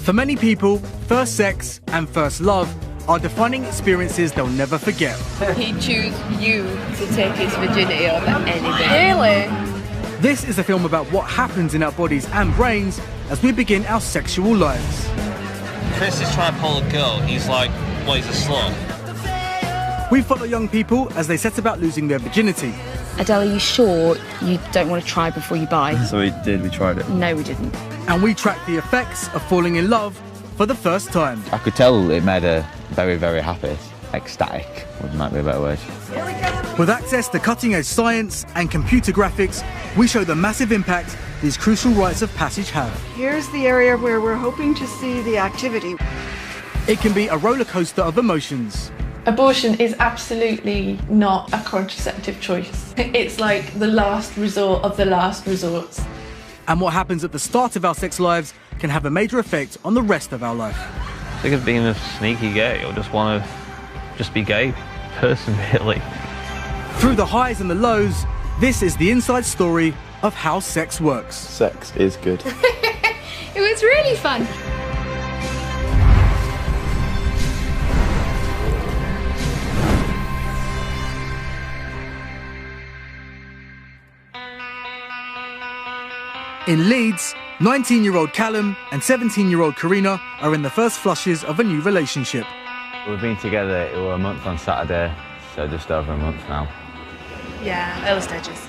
For many people, first sex and first love are defining experiences they'll never forget. He'd choose you to take his virginity over anything. Really? This is a film about what happens in our bodies and brains as we begin our sexual lives. Chris is trying to pull a girl. He's like, well, he's a slut. We follow young people as they set about losing their virginity. Adele, are you sure you don't want to try before you buy? So we tried it. No, we didn't. And we track the effects of falling in love for the first time. I could tell it made her very, very happy. Ecstatic might be a better word. With access to cutting-edge science and computer graphics, we show the massive impact these crucial rites of passage have. Here's the area where we're hoping to see the activity. It can be a roller coaster of emotions. Abortion is absolutely not a contraceptive choice. It's like the last resort of the last resorts. And what happens at the start of our sex lives can have a major effect on the rest of our life. Sick of being a sneaky gay, or just want to just be gay person, really. Through the highs and the lows, this is the inside story of how sex works. Sex is good. It was really fun. In Leeds, 19-year-old Callum and 17-year-old Karina are in the first flushes of a new relationship. We've been together, it was a month on Saturday, so just over a month now. Yeah, early stages.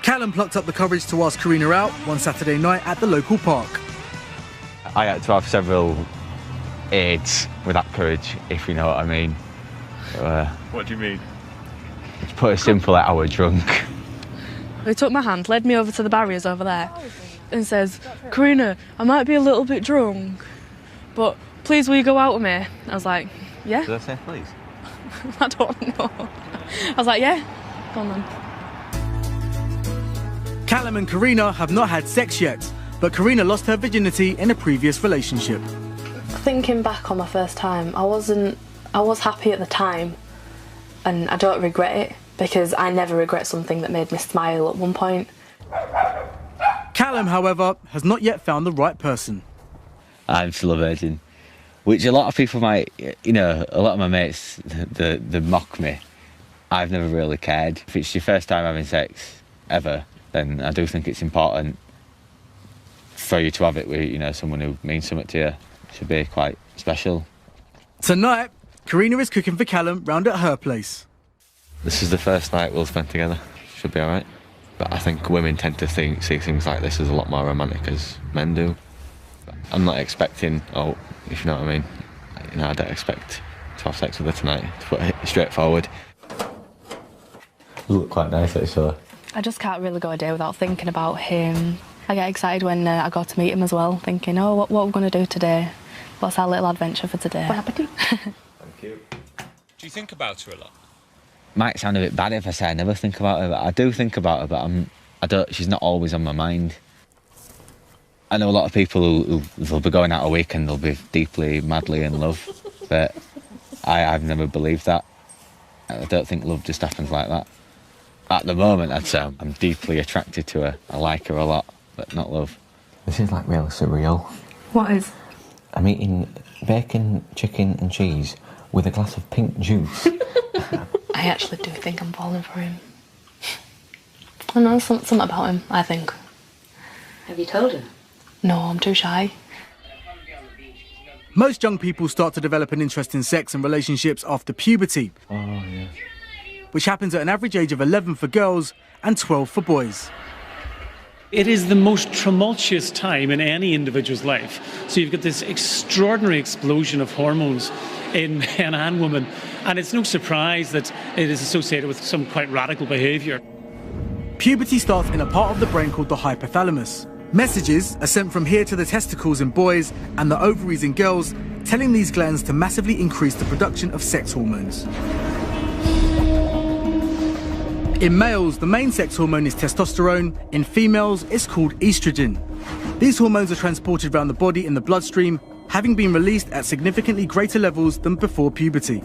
Callum plucked up the courage to ask Karina out one Saturday night at the local park. I had to have several aids with that courage, if you know what I mean. So, What do you mean? to put it simply, I was drunk. He took my hand, led me over to the barriers over there and says, Karina, I might be a little bit drunk, but please will you go out with me? I was like, yeah. Did I say please? I don't know. I was like, yeah, go on then. Callum and Karina have not had sex yet, but Karina lost her virginity in a previous relationship. Thinking back on my first time, I was happy at the time, and I don't regret it, because I never regret something that made me smile at one point. Callum, however, has not yet found the right person. I'm still a virgin, which a lot of people might, you know, a lot of my mates, they mock me. I've never really cared. If it's your first time having sex ever, then I do think it's important for you to have it with, you know, someone who means something to you. It should be quite special. Tonight, Karina is cooking for Callum round at her place. This is the first night we'll spend together. Should be all right. But I think women tend to see things like this as a lot more romantic as men do. I'm not expecting, if you know what I mean. You know, I don't expect to have sex with her tonight, to put it straightforward. You look quite nice, actually. I just can't really go a day without thinking about him. I get excited when I go to meet him as well, thinking, what are we going to do today? What's our little adventure for today? Bon appetit. Thank you. Do you think about her a lot? Might sound a bit bad if I say I never think about her, but I do think about her, but she's not always on my mind. I know a lot of people who they'll be going out a week and they'll be deeply, madly in love, but I've never believed that. I don't think love just happens like that. At the moment, I'd say I'm deeply attracted to her. I like her a lot, but not love. This is like really surreal. What is? I'm eating bacon, chicken and cheese with a glass of pink juice. I actually do think I'm falling for him. I know something about him, I think. Have you told her? No, I'm too shy. Most young people start to develop an interest in sex and relationships after puberty, which happens at an average age of 11 for girls and 12 for boys. It is the most tumultuous time in any individual's life. So you've got this extraordinary explosion of hormones in man and woman, and it's no surprise that it is associated with some quite radical behaviour. Puberty starts in a part of the brain called the hypothalamus. Messages are sent from here to the testicles in boys and the ovaries in girls, telling these glands to massively increase the production of sex hormones. In males, the main sex hormone is testosterone. In females, it's called estrogen. These hormones are transported around the body in the bloodstream, having been released at significantly greater levels than before puberty.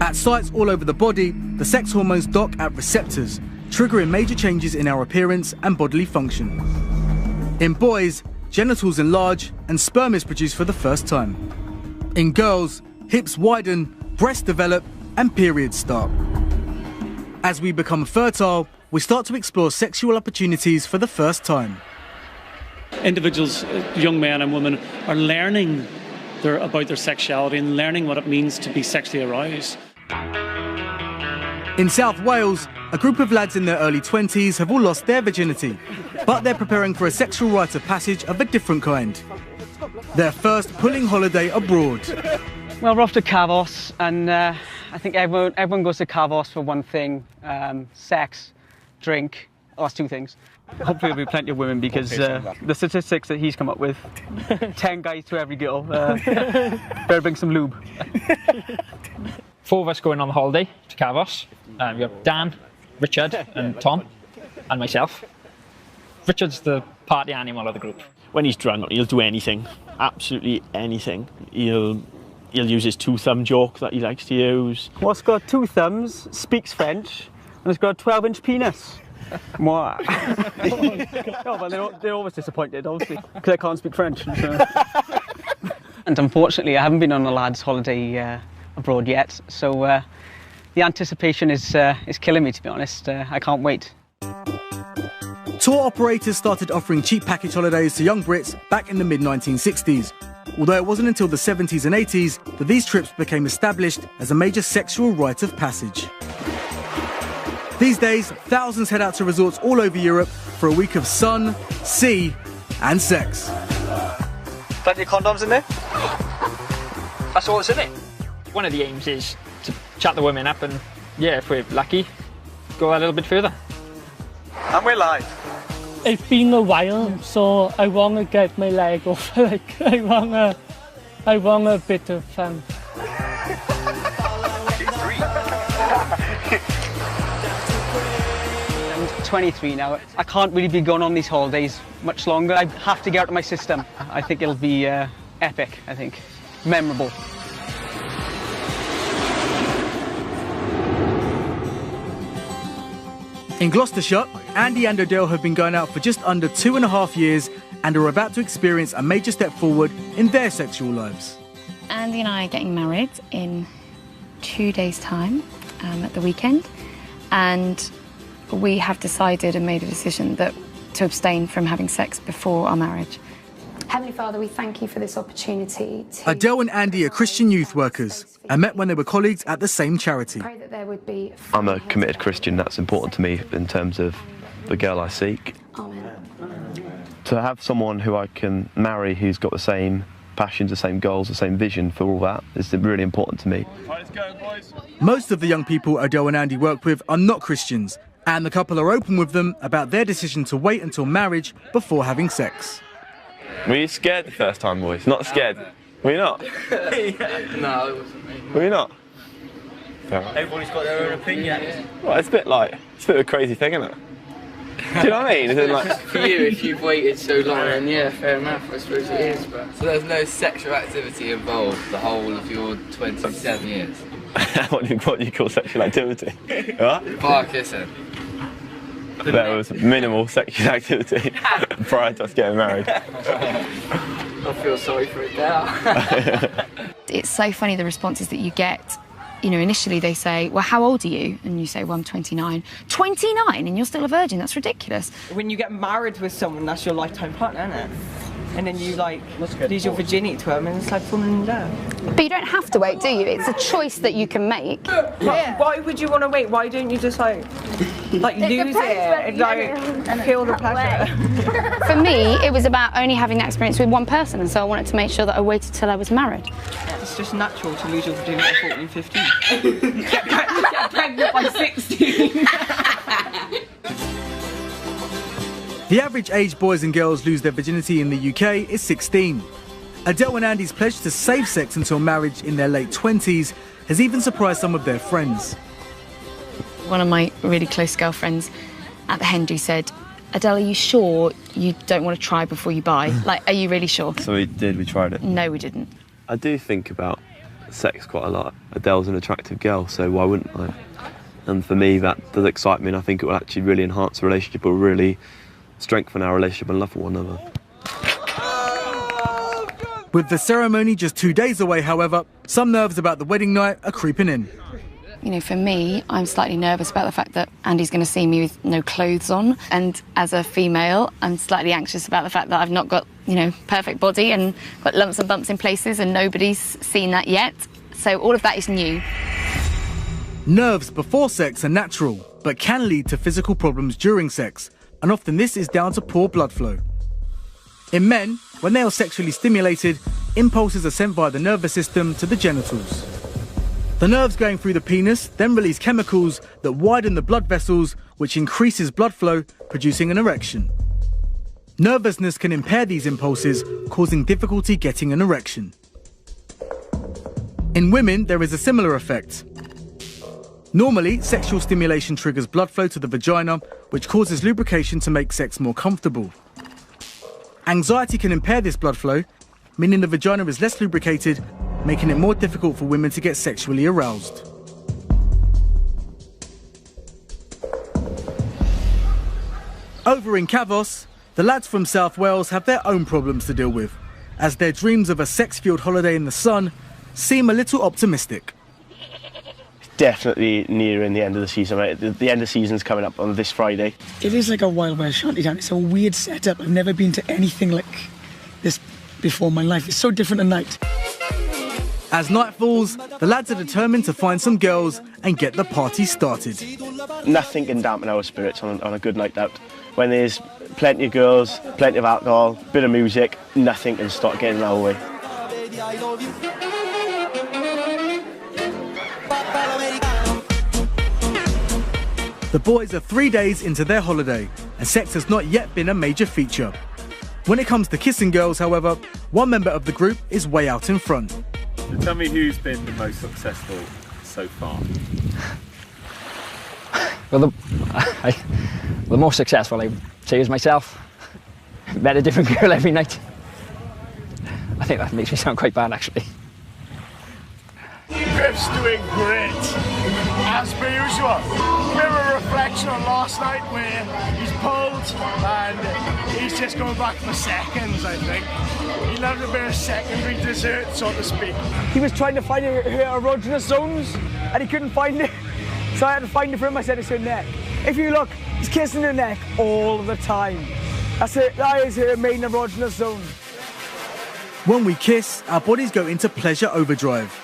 At sites all over the body, the sex hormones dock at receptors, triggering major changes in our appearance and bodily function. In boys, genitals enlarge and sperm is produced for the first time. In girls, hips widen, breasts develop and periods start. As we become fertile, we start to explore sexual opportunities for the first time. Individuals, young men and women, are learning about their sexuality and learning what it means to be sexually aroused. In South Wales, a group of lads in their early 20s have all lost their virginity, but they're preparing for a sexual rite of passage of a different kind. Their first pulling holiday abroad. Well, we're off to Cavos, and I think everyone goes to Cavos for one thing, sex, drink. Oh, that's two things. Hopefully there'll be plenty of women because the statistics that he's come up with, 10 guys to every girl, better bring some lube. 4 of us going on the holiday to Cavos. We've got Dan, Richard and Tom and myself. Richard's the party animal of the group. When he's drunk, he'll do anything, absolutely anything. He'll use his 2-thumb joke that he likes to use. What's got 2 thumbs, speaks French, and has got a 12-inch penis. Moi. No, but they're always disappointed, obviously, because I can't speak French. So. And unfortunately, I haven't been on a lad's holiday abroad yet, so the anticipation is killing me, to be honest. I can't wait. Tour operators started offering cheap package holidays to young Brits back in the mid-1960s, although it wasn't until the 70s and 80s that these trips became established as a major sexual rite of passage. These days, thousands head out to resorts all over Europe for a week of sun, sea and sex. Plenty of condoms in there? That's all that's in it. One of the aims is to chat the women up and, yeah, if we're lucky, go a little bit further. And we're live. It's been a while, so I want to get my leg off. Like, I want a bit of fun. I'm 23 now. I can't really be going on these holidays much longer. I have to get out of my system. I think it'll be epic, I think. Memorable. In Gloucestershire, Andy and Adele have been going out for just under 2.5 years and are about to experience a major step forward in their sexual lives. Andy and I are getting married in 2 days' time at the weekend, and we have decided and made a decision that to abstain from having sex before our marriage. Heavenly Father, we thank you for this opportunity to... Adele and Andy are Christian youth workers and met when they were colleagues at the same charity. Pray that there would be... I'm a committed Christian. That's important to me in terms of the girl I seek. Amen. To have someone who I can marry who's got the same passions, the same goals, the same vision for all that is really important to me. Let's go, boys. Most of the young people Adele and Andy work with are not Christians, and the couple are open with them about their decision to wait until marriage before having sex. Were you scared the first time, boys? Not scared? Were you not? No, it wasn't me. Were you not? Everybody's got their own opinion. Well, it's a bit of a crazy thing, isn't it? Do you know what I mean? Is it like... For you, if you've waited so long, then yeah, fair enough, I suppose it is. But... So there's no sexual activity involved the whole of your 27 years? what do you call sexual activity? What? Bar kissing. There was minimal sexual activity prior to us getting married. I feel sorry for it now. It's so funny the responses that you get. You know, initially they say, well, how old are you? And you say, well, I'm 29. 29 and you're still a virgin? That's ridiculous. When you get married with someone, that's your lifetime partner, isn't it? And then you, like, lose your virginity to them and it's like falling in love. But you don't have to wait, do you? It's a choice that you can make. Why would you want to wait? Why don't you just, like lose it and, like, feel the pleasure? For me, it was about only having that experience with one person, and so I wanted to make sure that I waited till I was married. It's just natural to lose your virginity at 14, 15. Get pregnant by 16. The average age boys and girls lose their virginity in the UK is 16. Adele and Andy's pledge to save sex until marriage in their late 20s has even surprised some of their friends. One of my really close girlfriends at the Hendy said, Adele, are you sure you don't want to try before you buy? Like, are you really sure? So we tried it. No, we didn't. I do think about sex quite a lot. Adele's an attractive girl, so why wouldn't I? And for me, that does excite me, and I think it will actually really enhance the relationship or really strengthen our relationship and love for one another. With the ceremony just 2 days away, however, some nerves about the wedding night are creeping in. You know, for me, I'm slightly nervous about the fact that Andy's going to see me with no clothes on. And as a female, I'm slightly anxious about the fact that I've not got, you know, perfect body and got lumps and bumps in places and nobody's seen that yet. So all of that is new. Nerves before sex are natural, but can lead to physical problems during sex. And often this is down to poor blood flow. In men, when they are sexually stimulated, impulses are sent via the nervous system to the genitals. The nerves going through the penis then release chemicals that widen the blood vessels, which increases blood flow, producing an erection. Nervousness can impair these impulses, causing difficulty getting an erection. In women, there is a similar effect. Normally, sexual stimulation triggers blood flow to the vagina, which causes lubrication to make sex more comfortable. Anxiety can impair this blood flow, meaning the vagina is less lubricated, making it more difficult for women to get sexually aroused. Over in Kavos, the lads from South Wales have their own problems to deal with, as their dreams of a sex-fueled holiday in the sun seem a little optimistic. Definitely nearing the end of the season, right? The end of the season's coming up on this Friday. It is like a Wild West shantytown. It's a weird setup. I've never been to anything like this before in my life. It's so different at night. As night falls, the lads are determined to find some girls and get the party started. Nothing can dampen our spirits on a good night out. When there's plenty of girls, plenty of alcohol, bit of music, nothing can stop getting in our way. The boys are 3 days into their holiday, and sex has not yet been a major feature. When it comes to kissing girls, however, one member of the group is way out in front. So tell me who's been the most successful so far? Well, the most successful, I would say, is myself. Met a different girl every night. I think that makes me sound quite bad, actually. Griff's doing great, as per usual. Mirror reflection on last night where he's pulled and he's just going back for seconds, I think. He loved a bit of secondary dessert, so to speak. He was trying to find her erogenous zones and he couldn't find it. So I had to find it for him. I said it's her neck. If you look, he's kissing her neck all the time. That is her main erogenous zone. When we kiss, our bodies go into pleasure overdrive.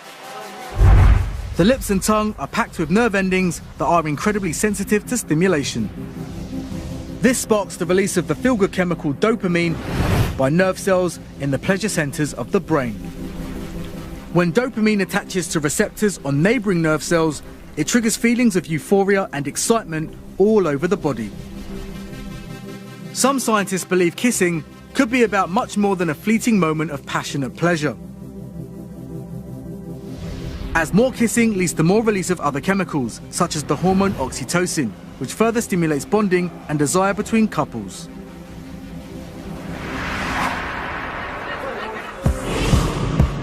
The lips and tongue are packed with nerve endings that are incredibly sensitive to stimulation. This sparks the release of the feel-good chemical dopamine by nerve cells in the pleasure centers of the brain. When dopamine attaches to receptors on neighboring nerve cells, it triggers feelings of euphoria and excitement all over the body. Some scientists believe kissing could be about much more than a fleeting moment of passionate pleasure. As more kissing leads to more release of other chemicals, such as the hormone oxytocin, which further stimulates bonding and desire between couples.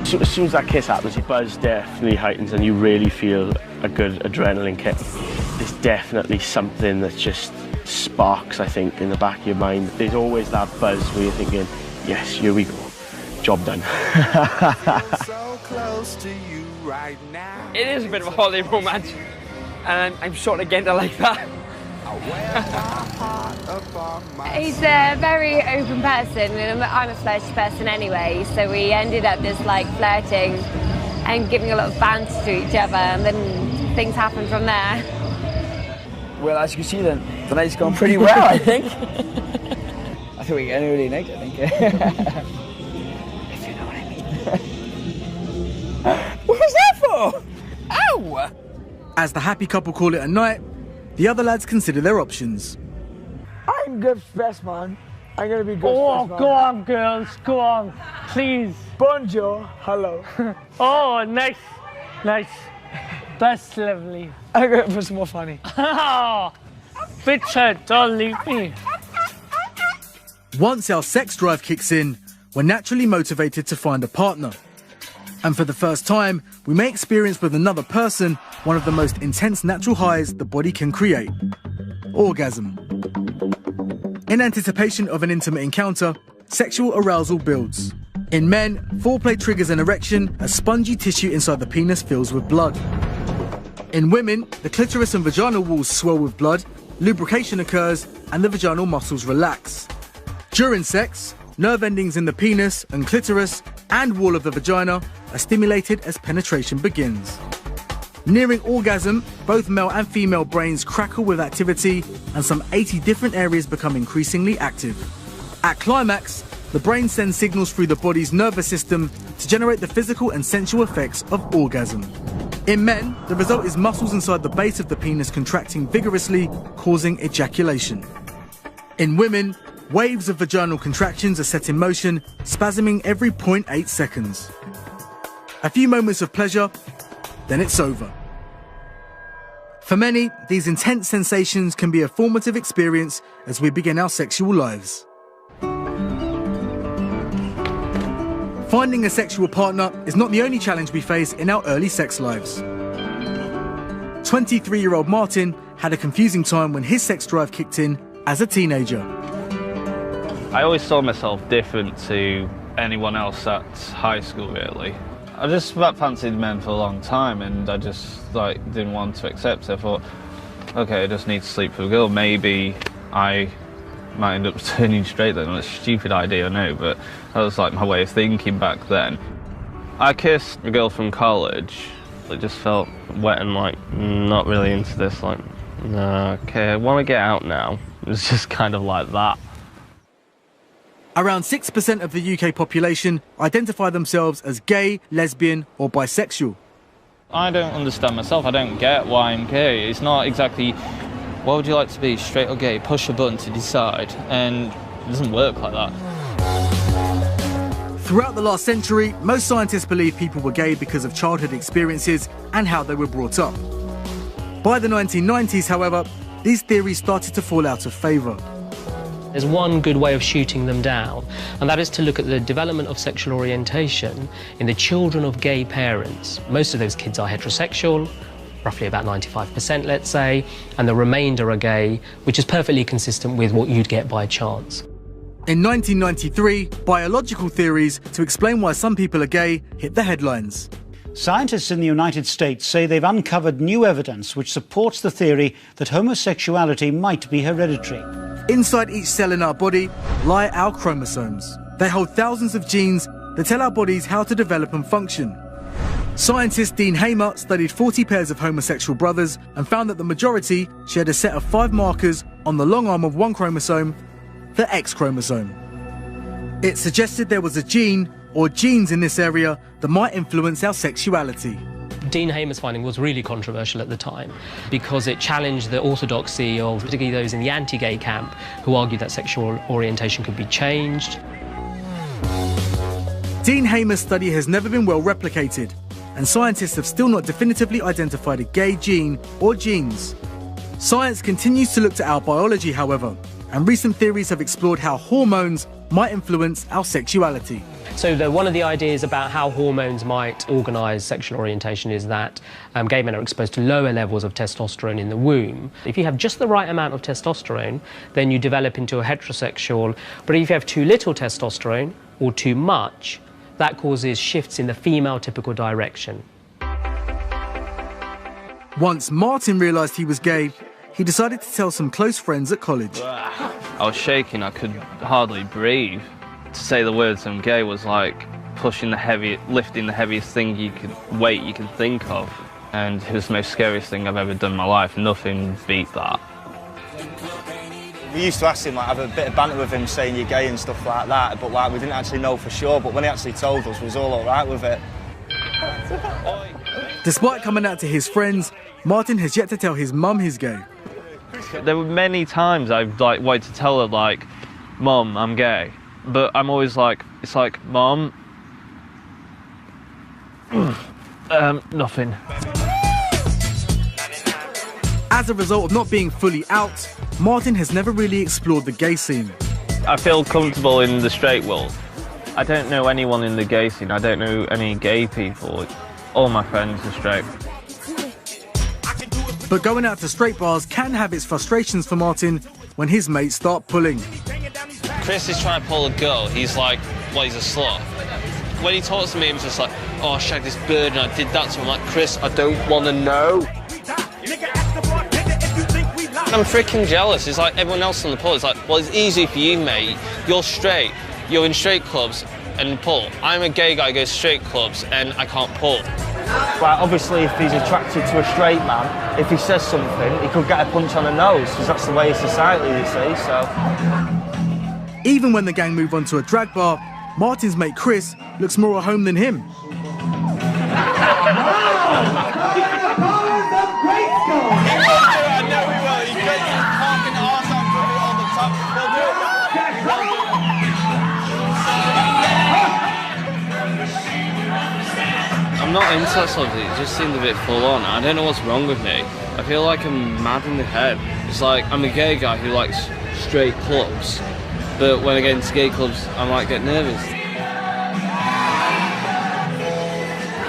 So as soon as that kiss happens, your buzz definitely heightens and you really feel a good adrenaline kick. There's definitely something that just sparks, I think, in the back of your mind. There's always that buzz where you're thinking, yes, here we go, job done. So close to you right now. It is a bit of a holiday romance, and I'm sort of getting to like that. He's a very open person, and I'm a flirty person anyway, so we ended up just like flirting and giving a lot of banter to each other, and then things happened from there. Well, as you can see, then the night's gone pretty well, I think. I think we're getting an early night, I think. If you know what I mean. What was that for? Ow! As the happy couple call it a night, the other lads consider their options. I'm Griff's best man. I'm going to be Griff's best man. Go on, girls, go on, please. Bonjour, hello. Oh, nice, nice. That's lovely. I'm going to put some more funny. Oh, Richard, don't leave me. Once our sex drive kicks in, we're naturally motivated to find a partner. And for the first time, we may experience with another person one of the most intense natural highs the body can create: orgasm. In anticipation of an intimate encounter, sexual arousal builds. In men, foreplay triggers an erection as spongy tissue inside the penis fills with blood. In women, the clitoris and vaginal walls swell with blood, lubrication occurs, and the vaginal muscles relax. During sex, nerve endings in the penis and clitoris and wall of the vagina are stimulated as penetration begins. Nearing orgasm, both male and female brains crackle with activity, and some 80 different areas become increasingly active. At climax, the brain sends signals through the body's nervous system to generate the physical and sensual effects of orgasm. In men, the result is muscles inside the base of the penis contracting vigorously, causing ejaculation. In women, waves of vaginal contractions are set in motion, spasming every 0.8 seconds. A few moments of pleasure, then it's over. For many, these intense sensations can be a formative experience as we begin our sexual lives. Finding a sexual partner is not the only challenge we face in our early sex lives. 23-year-old Martin had a confusing time when his sex drive kicked in as a teenager. I always saw myself different to anyone else at high school, really. I just fancied men for a long time, and I just didn't want to accept it. I thought, okay, I just need to sleep with a girl. Maybe I might end up turning straight then. It's a stupid idea, I know, but that was my way of thinking back then. I kissed a girl from college. It just felt wet and not really into this. Okay, I want to get out now. It's just kind of like that. Around 6% of the UK population identify themselves as gay, lesbian or bisexual. I don't understand myself. I don't get why I'm gay. It's not exactly, what would you like to be, straight or gay? Push a button to decide, and it doesn't work like that. Throughout the last century, most scientists believed people were gay because of childhood experiences and how they were brought up. By the 1990s, however, these theories started to fall out of favour. There's one good way of shooting them down, and that is to look at the development of sexual orientation in the children of gay parents. Most of those kids are heterosexual, roughly about 95%, let's say, and the remainder are gay, which is perfectly consistent with what you'd get by chance. In 1993, biological theories to explain why some people are gay hit the headlines. Scientists in the United States say they've uncovered new evidence which supports the theory that homosexuality might be hereditary. Inside each cell in our body lie our chromosomes. They hold thousands of genes that tell our bodies how to develop and function. Scientist Dean Hamer studied 40 pairs of homosexual brothers and found that the majority shared a set of 5 markers on the long arm of one chromosome, the X chromosome. It suggested there was a gene or genes in this area that might influence our sexuality. Dean Hamer's finding was really controversial at the time because it challenged the orthodoxy of particularly those in the anti-gay camp who argued that sexual orientation could be changed. Dean Hamer's study has never been well replicated, and scientists have still not definitively identified a gay gene or genes. Science continues to look to our biology, however, and recent theories have explored how hormones might influence our sexuality. So one of the ideas about how hormones might organise sexual orientation is that gay men are exposed to lower levels of testosterone in the womb. If you have just the right amount of testosterone, then you develop into a heterosexual. But if you have too little testosterone or too much, that causes shifts in the female typical direction. Once Martin realised he was gay, he decided to tell some close friends at college. I was shaking, I could hardly breathe. To say the words I'm gay was like lifting the heaviest weight you can think of. And it was the most scariest thing I've ever done in my life. Nothing beat that. We used to ask him, have a bit of banter with him saying you're gay and stuff like that, but we didn't actually know for sure, but when he actually told us, we was all right with it. Despite coming out to his friends, Martin has yet to tell his mum he's gay. There were many times I've wanted to tell her, Mum, I'm gay. But I'm always Mum, nothing. As a result of not being fully out, Martin has never really explored the gay scene. I feel comfortable in the straight world. I don't know anyone in the gay scene. I don't know any gay people. All my friends are straight. But going out to straight bars can have its frustrations for Martin when his mates start pulling. Chris is trying to pull a girl, he's like, well, he's a slut. When he talks to me, I'm just like, oh, I shagged this bird and I did that to him. I'm like, Chris, I don't want to know. I'm freaking jealous. It's like everyone else on the pool. It's like, well, it's easy for you, mate. You're straight. You're in straight clubs and pull. I'm a gay guy who goes straight clubs and I can't pull. Well, obviously, if he's attracted to a straight man, if he says something, he could get a punch on the nose, because that's the way of society, you see, so... Even when the gang move on to a drag bar, Martin's mate Chris looks more at home than him. I'm not into that sort of thing, it just seemed a bit full on. I don't know what's wrong with me. I feel like I'm mad in the head. It's like, I'm a gay guy who likes straight clubs, but when I get into gay clubs, I might get nervous.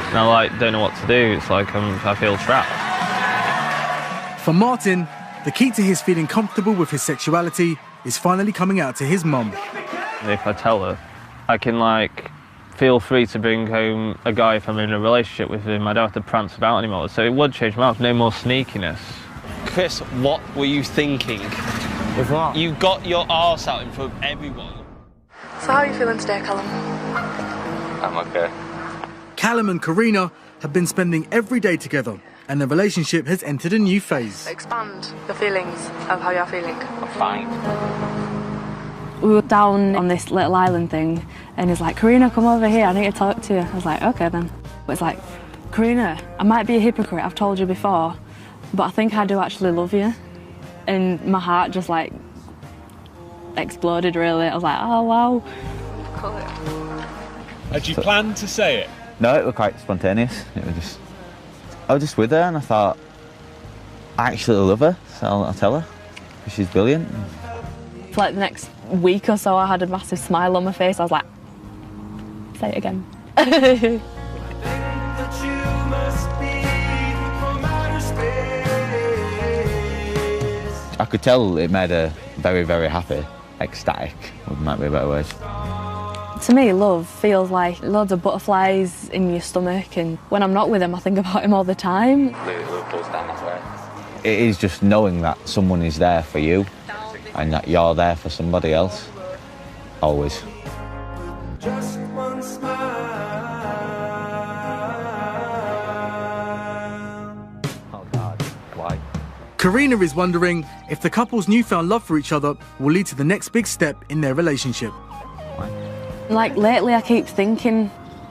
And I don't know what to do, it's like I feel trapped. For Martin, the key to his feeling comfortable with his sexuality is finally coming out to his mum. If I tell her, I can feel free to bring home a guy if I'm in a relationship with him. I don't have to prance about anymore, so it would change my life. No more sneakiness. Chris, what were you thinking? With what? You got your arse out in front of everyone. So how are you feeling today, Callum? I'm okay. Callum and Karina have been spending every day together, and the relationship has entered a new phase. Expand the feelings of how you're feeling. I'm fine. We were down on this little island thing, and he's like, Karina, come over here, I need to talk to you. I was like, okay then. It's like, Karina, I might be a hypocrite, I've told you before, but I think I do actually love you. And my heart just exploded really. I was like, oh wow. Had you planned to say it? No, it was quite spontaneous. I was just with her and I thought, I actually love her, so I'll tell her, because she's brilliant. For the next week or so, I had a massive smile on my face. I was like, say it again. I could tell it made her very, very happy, ecstatic, might be a better word. To me, love feels like loads of butterflies in your stomach, and when I'm not with him, I think about him all the time. It is just knowing that someone is there for you and that you're there for somebody else, always. Just one smile. Oh God, why? Karina is wondering if the couple's newfound love for each other will lead to the next big step in their relationship. Lately I keep thinking,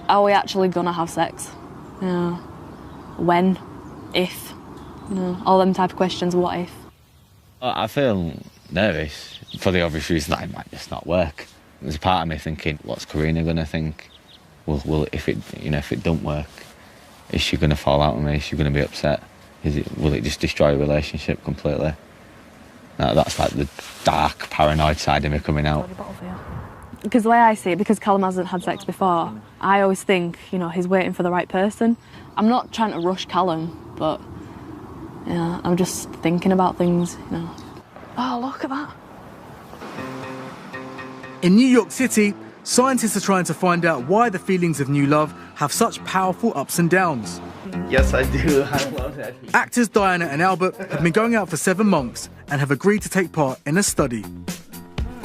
are we actually gonna have sex? When? If? All them type of questions, what if? I feel nervous for the obvious reason that it might just not work. There's a part of me thinking, what's Karina gonna think? Will if it don't work, is she gonna fall out with me? Is she gonna be upset? Will it just destroy a relationship completely? That's like the dark, paranoid side of me coming out. Because the way I see it, because Callum hasn't had sex before, I always think, he's waiting for the right person. I'm not trying to rush Callum, but I'm just thinking about things, Oh, look at that. In New York City, scientists are trying to find out why the feelings of new love have such powerful ups and downs. Yes, I do. I love that. Actors Diana and Albert have been going out for 7 months and have agreed to take part in a study.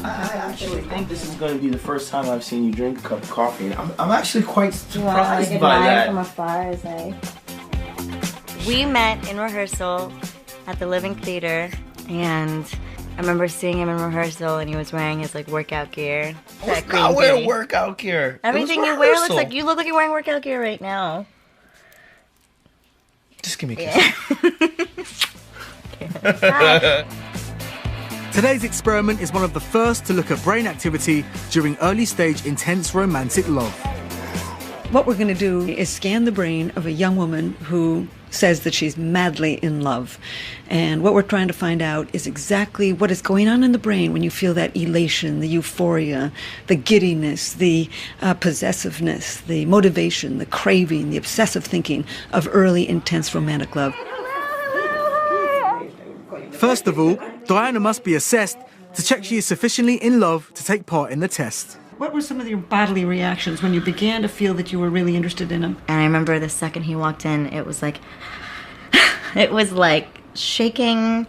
I actually think this is going to be the first time I've seen you drink a cup of coffee, and I'm actually quite surprised by that. From afar, eh? We met in rehearsal at the Living Theater, and I remember seeing him in rehearsal, and he was wearing his workout gear. I was not wearing workout gear. Everything you wear looks like you look like you're wearing workout gear right now. Just give me a kiss. Today's experiment is one of the first to look at brain activity during early-stage intense romantic love. What we're going to do is scan the brain of a young woman who says that she's madly in love. And what we're trying to find out is exactly what is going on in the brain when you feel that elation, the euphoria, the giddiness, the possessiveness, the motivation, the craving, the obsessive thinking of early intense romantic love. First of all, Diana must be assessed to check she is sufficiently in love to take part in the test. What were some of your bodily reactions when you began to feel that you were really interested in him? And I remember the second he walked in, it was like, it was like shaking.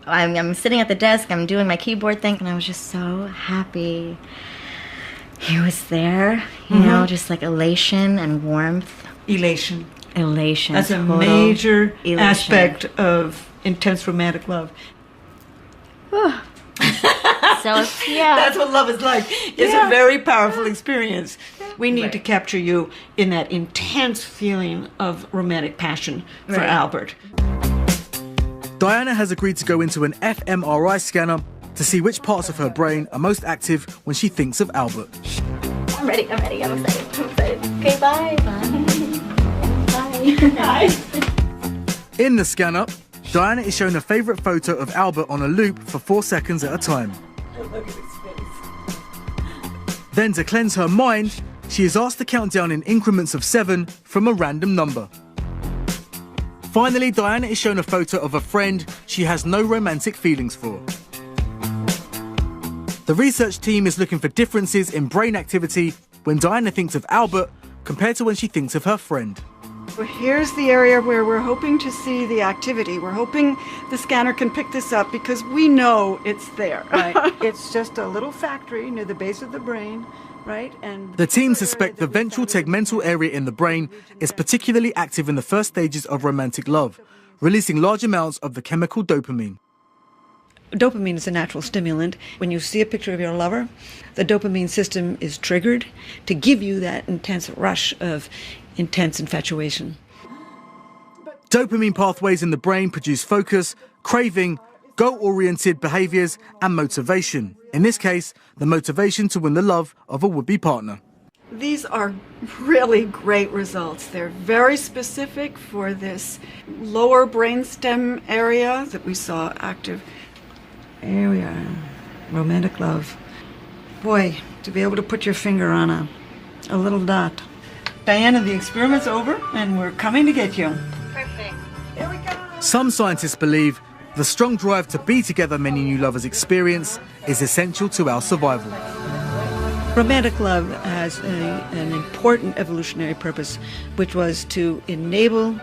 I'm sitting at the desk, I'm doing my keyboard thing, and I was just so happy he was there, you know, just like elation and warmth. Elation. Elation. That's a total major elation. aspect of intense romantic love. So, yeah. That's what love is like. It's a very powerful experience. We need to capture you in that intense feeling of romantic passion for Albert. Diana has agreed to go into an fMRI scanner to see which parts of her brain are most active when she thinks of Albert. I'm ready, I'm excited. Okay, bye. Bye. In the scanner, Diana is shown a favourite photo of Albert on a loop for 4 seconds at a time. Look at his face. Then, to cleanse her mind, she is asked to count down in increments of 7 from a random number. Finally, Diana is shown a photo of a friend she has no romantic feelings for. The research team is looking for differences in brain activity when Diana thinks of Albert compared to when she thinks of her friend. Well, here's the area where we're hoping to see the activity. We're hoping the scanner can pick this up because we know it's there. Right. It's just a little factory near the base of the brain, right? And the team suspect the ventral tegmental area in the brain is particularly active in the first stages of romantic love, releasing large amounts of the chemical dopamine. Dopamine is a natural stimulant. When you see a picture of your lover, the dopamine system is triggered to give you that intense rush of intense infatuation. Dopamine pathways in the brain produce focus, craving, goal-oriented behaviours and motivation. In this case, the motivation to win the love of a would-be partner. These are really great results. They're very specific for this lower brainstem area that we saw active. Here we are. Romantic love. Boy, to be able to put your finger on a little dot. Diana, the experiment's over and we're coming to get you. Perfect. Here we go. Some scientists believe the strong drive to be together many new lovers experience is essential to our survival. Romantic love has an important evolutionary purpose, which was to enable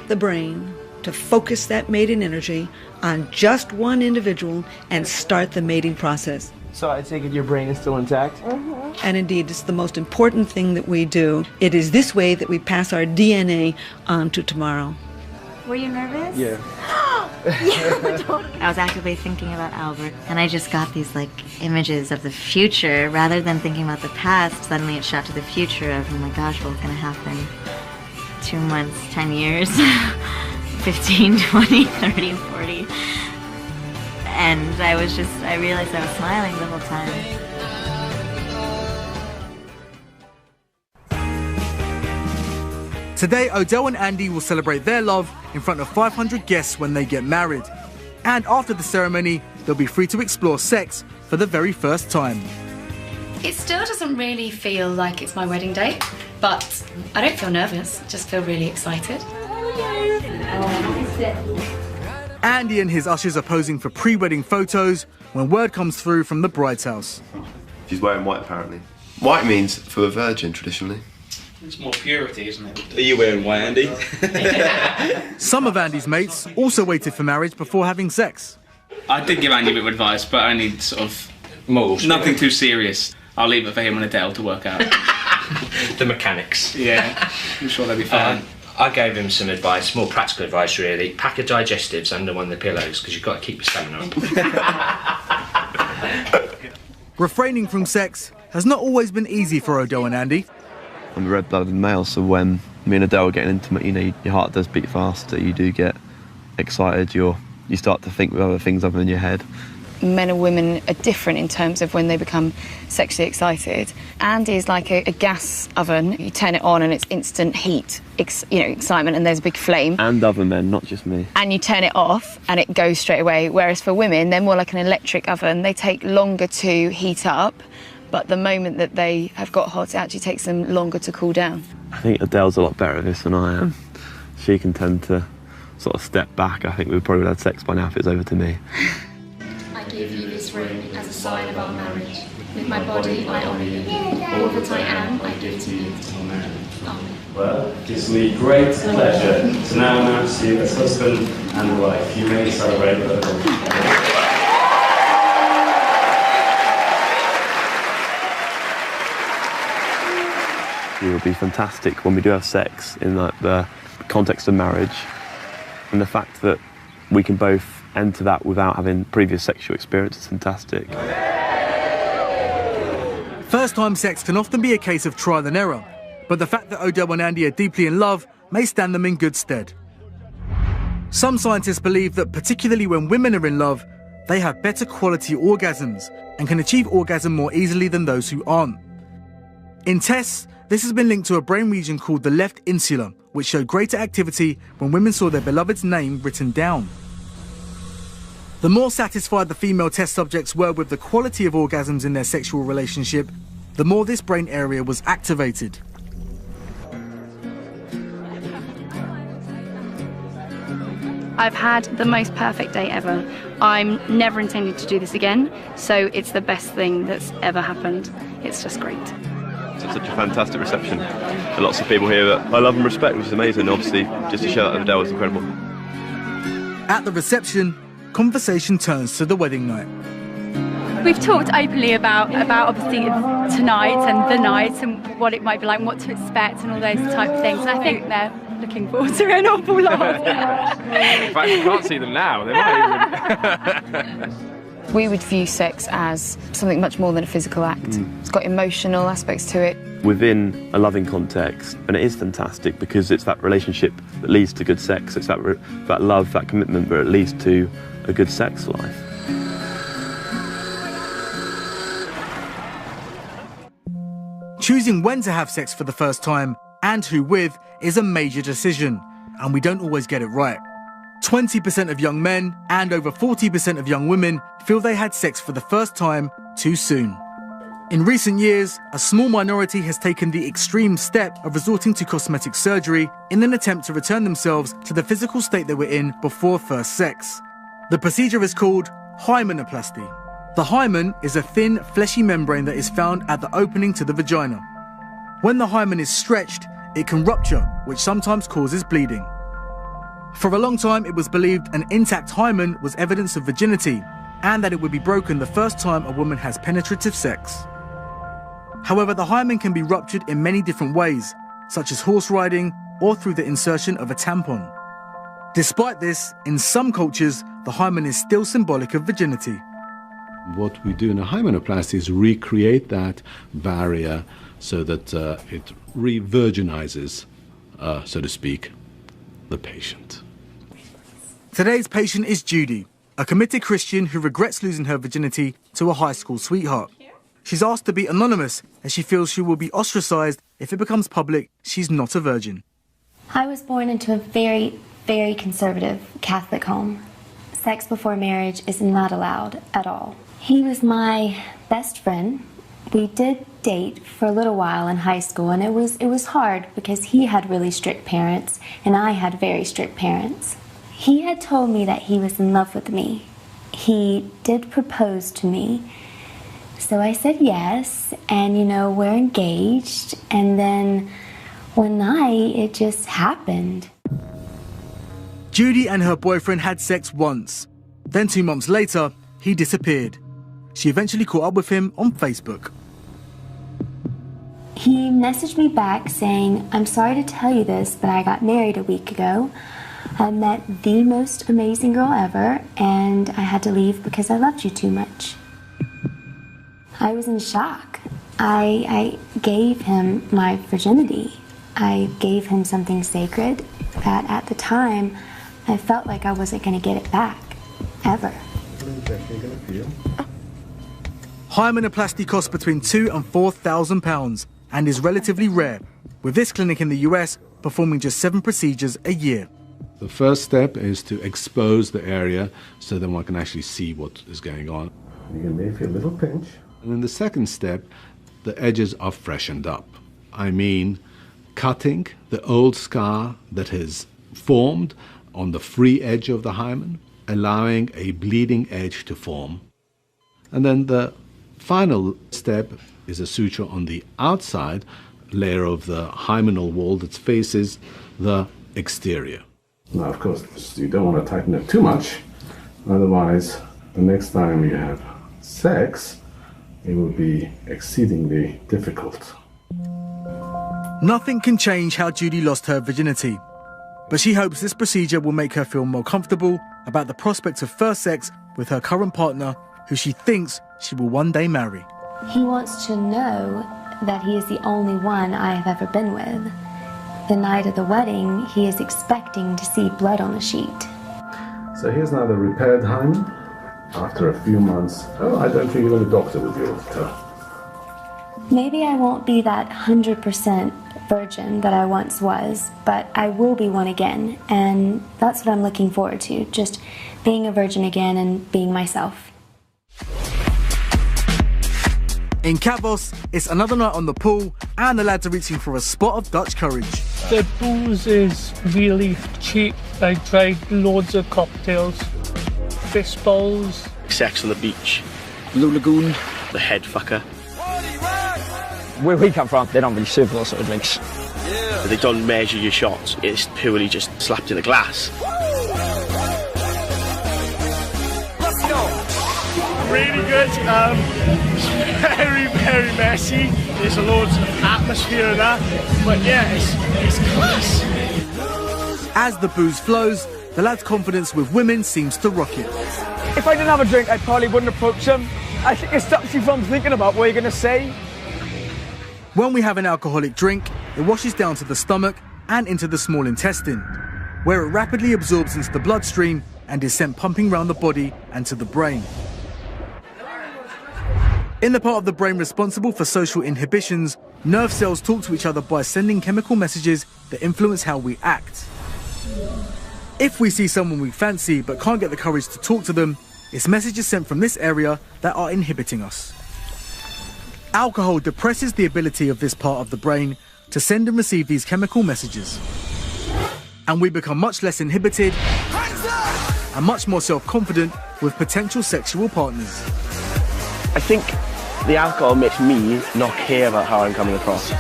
the brain to focus that mating energy on just one individual and start the mating process. So I take it your brain is still intact? And indeed, it's the most important thing that we do. It is this way that we pass our DNA on to tomorrow. Were you nervous? Yeah. Yeah, totally. I was actively thinking about Albert, and I just got these like images of the future rather than thinking about the past. Suddenly it shot to the future of, oh my gosh, what's gonna happen? 2 months, 10 years, 15, 20, 30, 40. And I realized I was smiling the whole time. Today, Odell and Andy will celebrate their love in front of 500 guests when they get married. And after the ceremony, they'll be free to explore sex for the very first time. It still doesn't really feel like it's my wedding day, but I don't feel nervous, just feel really excited. Andy and his ushers are posing for pre-wedding photos when word comes through from the bride's house. She's wearing white, apparently. White means for a virgin, traditionally. It's more purity, isn't it? Are you wearing white, Andy? Some of Andy's mates also waited for marriage before having sex. I did give Andy a bit of advice, but only sort of nothing too serious. I'll leave it for him and Adele to work out. The mechanics. Yeah, I'm sure they'll be fine. I gave him some advice, more practical advice really. Pack of digestives under one of the pillows because you've got to keep your stamina up. Refraining from sex has not always been easy for Odell and Andy. I'm a red-blooded male, so when me and Adele are getting intimate, you know, your heart does beat faster, you do get excited, you start to think with other things other than your head. Men and women are different in terms of when they become sexually excited. Andy is like a gas oven. You turn it on and it's instant heat, excitement, and there's a big flame. And other men, not just me. And you turn it off and it goes straight away. Whereas for women, they're more like an electric oven. They take longer to heat up, but the moment that they have got hot, it actually takes them longer to cool down. I think Adele's a lot better at this than I am. She can tend to sort of step back. I think we probably would have had sex by now if it was over to me. I gave you this room. with my body, I honour you. All that I am, I give to you. Amen. Well, it gives me great pleasure to now announce you as husband and wife. You may celebrate with us. It will be fantastic when we do have sex in like the context of marriage, and the fact that we can both enter that without having previous sexual experience is fantastic. First-time sex can often be a case of trial and error, but the fact that Odell and Andy are deeply in love may stand them in good stead. Some scientists believe that particularly when women are in love, they have better quality orgasms and can achieve orgasm more easily than those who aren't. In tests, this has been linked to a brain region called the left insula, which showed greater activity when women saw their beloved's name written down. The more satisfied the female test subjects were with the quality of orgasms in their sexual relationship, the more this brain area was activated. I've had the most perfect day ever. I'm never intending to do this again, so it's the best thing that's ever happened. It's just great. It's such a fantastic reception. And lots of people here that I love and respect, which is amazing. Obviously, just to share that with Adele was incredible. At the reception, conversation turns to the wedding night. We've talked openly about obviously tonight and the night and what it might be like and what to expect and all those type of things. And I think they're looking forward to an awful lot. In fact, you can't see them now. They might even. We would view sex as something much more than a physical act. It's got emotional aspects to it. Within a loving context, and it is fantastic because it's that relationship that leads to good sex. It's that love, that commitment, but it leads to a good sex life. Choosing when to have sex for the first time and who with is a major decision, and we don't always get it right. 20% of young men and over 40% of young women feel they had sex for the first time too soon. In recent years, a small minority has taken the extreme step of resorting to cosmetic surgery in an attempt to return themselves to the physical state they were in before first sex. The procedure is called hymenoplasty. The hymen is a thin, fleshy membrane that is found at the opening to the vagina. When the hymen is stretched, it can rupture, which sometimes causes bleeding. For a long time, it was believed an intact hymen was evidence of virginity and that it would be broken the first time a woman has penetrative sex. However, the hymen can be ruptured in many different ways, such as horse riding or through the insertion of a tampon. Despite this, in some cultures, the hymen is still symbolic of virginity. What we do in a hymenoplasty is recreate that barrier so that it re-virginizes, so to speak, the patient. Today's patient is Judy, a committed Christian who regrets losing her virginity to a high school sweetheart. She's asked to be anonymous as she feels she will be ostracized if it becomes public she's not a virgin. I was born into a very, very conservative Catholic home. Sex before marriage is not allowed at all. He was my best friend. We did date for a little while in high school, and it was hard because he had really strict parents and I had very strict parents. He had told me that he was in love with me. He did propose to me. So I said yes, and we're engaged, and then one night it just happened. Judy and her boyfriend had sex once. Then 2 months later, he disappeared. She eventually caught up with him on Facebook. He messaged me back saying, "I'm sorry to tell you this, but I got married a week ago. I met the most amazing girl ever, and I had to leave because I loved you too much." I was in shock. I gave him my virginity. I gave him something sacred that at the time I felt like I wasn't going to get it back, ever. Hymenoplasty costs between £2,000 and £4,000 and is relatively rare, with this clinic in the US performing just 7 procedures a year. The first step is to expose the area so that one can actually see what is going on. You can maybe feel a little pinch. And in the second step, the edges are freshened up. I mean, cutting the old scar that has formed on the free edge of the hymen, allowing a bleeding edge to form. And then the final step is a suture on the outside layer of the hymenal wall that faces the exterior. Now, of course, you don't want to tighten it too much, otherwise, the next time you have sex, it will be exceedingly difficult. Nothing can change how Judy lost her virginity, but she hopes this procedure will make her feel more comfortable about the prospect of first sex with her current partner, who she thinks she will one day marry. He wants to know that he is the only one I have ever been with. The night of the wedding, he is expecting to see blood on the sheet. So here's now the repaired hymen. After a few months, I don't think even the doctor will be able to tell. Maybe I won't be that 100% virgin that I once was, but I will be one again, and that's what I'm looking forward to, just being a virgin again and being myself. In Kavos, it's another night on the pool, and the lads are reaching for a spot of Dutch courage. The booze is really cheap. I tried loads of cocktails, fist bowls. Sex on the beach, Blue Lagoon, the head fucker. Where we come from, they don't really serve those sort of drinks. They don't measure your shots, it's purely just slapped in a glass. Really good, very, very messy. There's a loads of atmosphere in that, but yeah, it's class. As the booze flows, the lad's confidence with women seems to rocket. If I didn't have a drink, I probably wouldn't approach them. I think it stops you from thinking about what you're going to say. When we have an alcoholic drink, it washes down to the stomach and into the small intestine, where it rapidly absorbs into the bloodstream and is sent pumping around the body and to the brain. In the part of the brain responsible for social inhibitions, nerve cells talk to each other by sending chemical messages that influence how we act. If we see someone we fancy but can't get the courage to talk to them, it's messages sent from this area that are inhibiting us. Alcohol depresses the ability of this part of the brain to send and receive these chemical messages. And we become much less inhibited and much more self-confident with potential sexual partners. I think the alcohol makes me not care about how I'm coming across.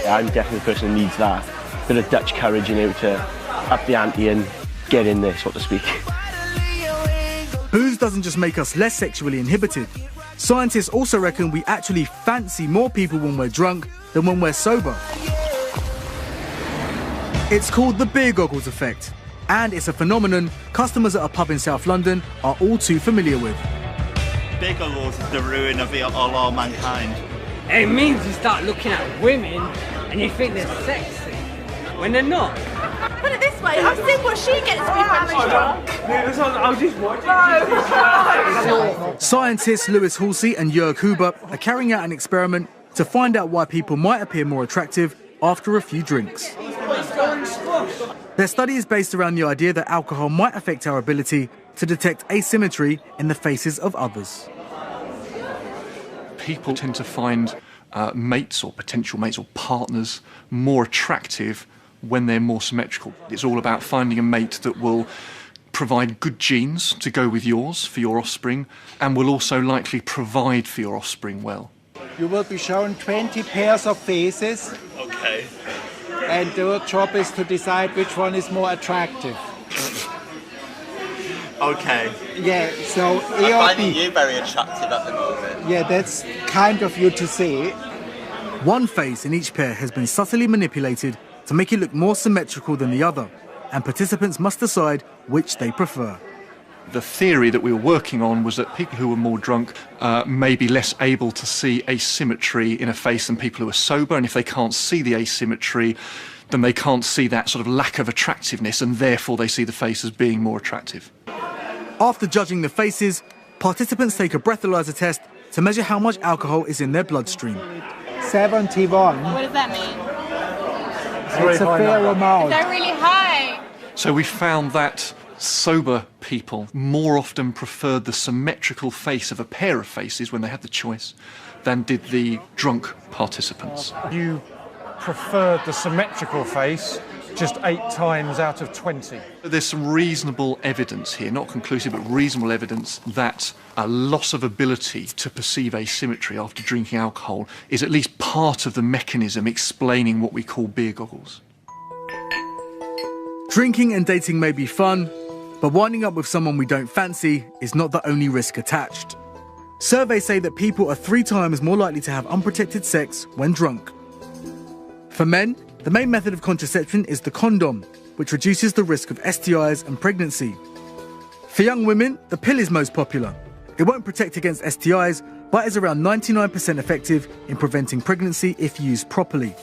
I'm definitely the person who needs that bit of Dutch courage, to up the ante and get in there, so to speak. Booze doesn't just make us less sexually inhibited. Scientists also reckon we actually fancy more people when we're drunk than when we're sober. It's called the beer goggles effect, and it's a phenomenon customers at a pub in South London are all too familiar with. Beer goggles is the ruin of all mankind. It means you start looking at women and you think they're sexy when they're not. Put it this way, I've seen what she gets when she's drunk. I was just watching. Scientists Lewis Halsey and Jörg Huber are carrying out an experiment to find out why people might appear more attractive after a few drinks. Their study is based around the idea that alcohol might affect our ability to detect asymmetry in the faces of others. People tend to find mates or potential mates or partners more attractive when they're more symmetrical. It's all about finding a mate that will provide good genes to go with yours for your offspring and will also likely provide for your offspring well. You will be shown 20 pairs of faces. Okay. And your job is to decide which one is more attractive. Okay. Yeah, so I'm finding you very attractive at the moment. Yeah, that's kind of you to say. One face in each pair has been subtly manipulated to make it look more symmetrical than the other, and participants must decide which they prefer. The theory that we were working on was that people who were more drunk may be less able to see asymmetry in a face than people who are sober, and if they can't see the asymmetry, then they can't see that sort of lack of attractiveness, and therefore they see the face as being more attractive. After judging the faces, participants take a breathalyzer test to measure how much alcohol is in their bloodstream. 71. What does that mean? It's a fair amount. They're really high. So we found that sober people more often preferred the symmetrical face of a pair of faces when they had the choice than did the drunk participants. You preferred the symmetrical face just 8 times out of 20. There's some reasonable evidence here, not conclusive, but reasonable evidence that a loss of ability to perceive asymmetry after drinking alcohol is at least part of the mechanism explaining what we call beer goggles. Drinking and dating may be fun, but winding up with someone we don't fancy is not the only risk attached. Surveys say that people are 3 times more likely to have unprotected sex when drunk. For men, the main method of contraception is the condom, which reduces the risk of STIs and pregnancy. For young women, the pill is most popular. It won't protect against STIs, but is around 99% effective in preventing pregnancy if used properly.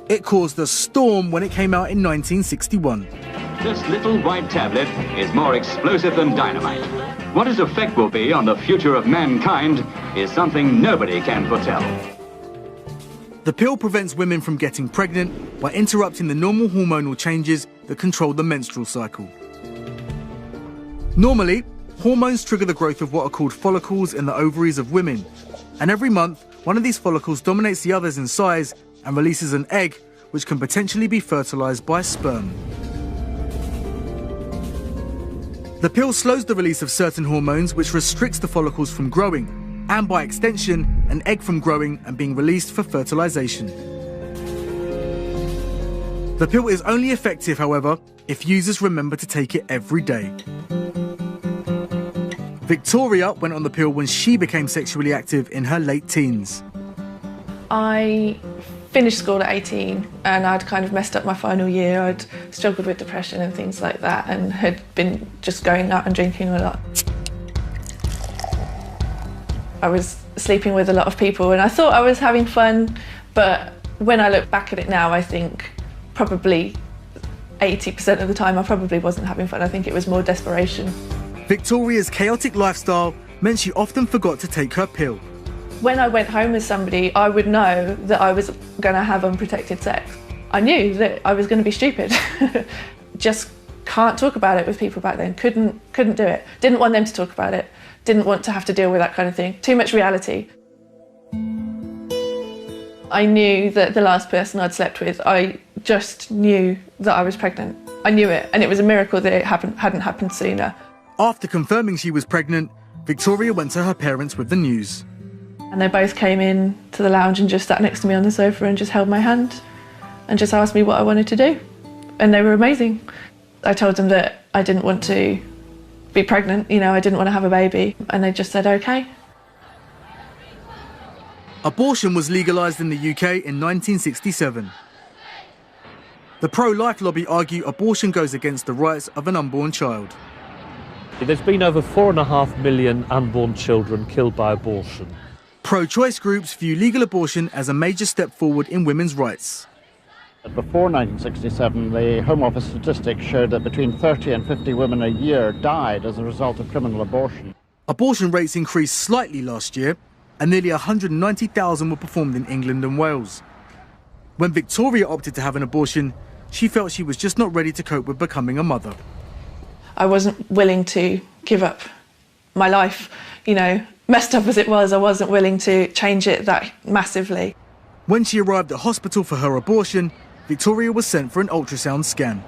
It caused a storm when it came out in 1961. This little white tablet is more explosive than dynamite. What its effect will be on the future of mankind is something nobody can foretell. The pill prevents women from getting pregnant by interrupting the normal hormonal changes that control the menstrual cycle. Normally, hormones trigger the growth of what are called follicles in the ovaries of women, and every month, one of these follicles dominates the others in size and releases an egg which can potentially be fertilized by sperm. The pill slows the release of certain hormones which restricts the follicles from growing, and by extension, an egg from growing and being released for fertilization. The pill is only effective, however, if users remember to take it every day. Victoria went on the pill when she became sexually active in her late teens. I finished school at 18 and I'd kind of messed up my final year. I'd struggled with depression and things like that and had been just going out and drinking a lot. I was sleeping with a lot of people and I thought I was having fun, but when I look back at it now, I think probably 80% of the time I probably wasn't having fun. I think it was more desperation. Victoria's chaotic lifestyle meant she often forgot to take her pill. When I went home with somebody, I would know that I was going to have unprotected sex. I knew that I was going to be stupid. Just can't talk about it with people back then. Couldn't do it. Didn't want them to talk about it. Didn't want to have to deal with that kind of thing. Too much reality. I knew that the last person I'd slept with, I just knew that I was pregnant. I knew it, and it was a miracle that it hadn't happened sooner. After confirming she was pregnant, Victoria went to her parents with the news. And they both came in to the lounge and just sat next to me on the sofa and just held my hand and just asked me what I wanted to do. And they were amazing. I told them that I didn't want to be pregnant, you know, I didn't want to have a baby. And they just said, okay. Abortion was legalised in the UK in 1967. The pro-life lobby argue abortion goes against the rights of an unborn child. There's been over 4.5 million unborn children killed by abortion. Pro-choice groups view legal abortion as a major step forward in women's rights. Before 1967, the Home Office statistics showed that between 30 and 50 women a year died as a result of criminal abortion. Abortion rates increased slightly last year, and nearly 190,000 were performed in England and Wales. When Victoria opted to have an abortion, she felt she was just not ready to cope with becoming a mother. I wasn't willing to give up my life, you know, messed up as it was, I wasn't willing to change it that massively. When she arrived at hospital for her abortion, Victoria was sent for an ultrasound scan.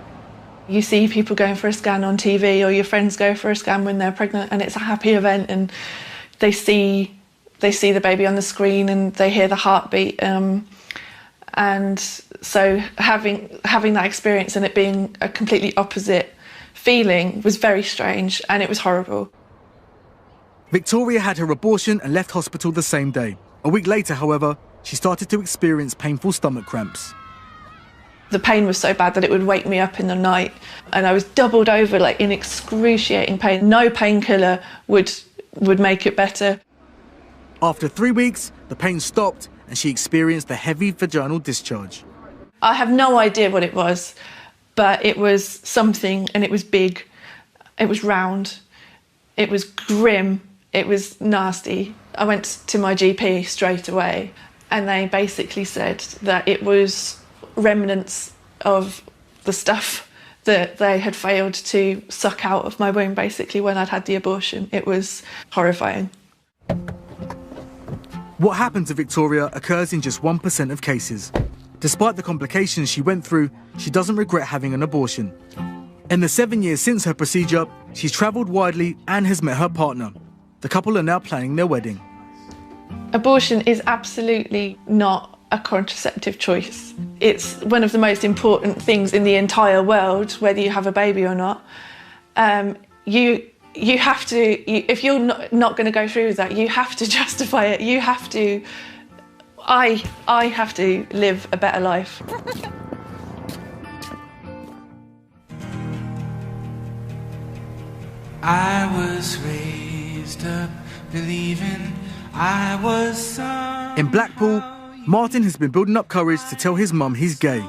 You see people going for a scan on TV, or your friends go for a scan when they're pregnant, and it's a happy event, and they see the baby on the screen and they hear the heartbeat. And so having that experience and it being a completely opposite feeling was very strange, and it was horrible. Victoria had her abortion and left hospital the same day. A week later, however, she started to experience painful stomach cramps. The pain was so bad that it would wake me up in the night, and I was doubled over, like, in excruciating pain. No painkiller would make it better. After 3 weeks, the pain stopped and she experienced a heavy vaginal discharge. I have no idea what it was, but it was something, and it was big, it was round, it was grim, it was nasty. I went to my GP straight away, and they basically said that it was remnants of the stuff that they had failed to suck out of my womb, basically, when I'd had the abortion. It was horrifying. What happened to Victoria occurs in just 1% of cases. Despite the complications she went through, she doesn't regret having an abortion. In the 7 years since her procedure, she's travelled widely and has met her partner. The couple are now planning their wedding. Abortion is absolutely not a contraceptive choice. It's one of the most important things in the entire world, whether you have a baby or not. You have to, if you're not going to go through with that, you have to justify it. You have to, I have to live a better life. I was raised up believing I was In Blackpool, Martin has been building up courage to tell his mum he's gay.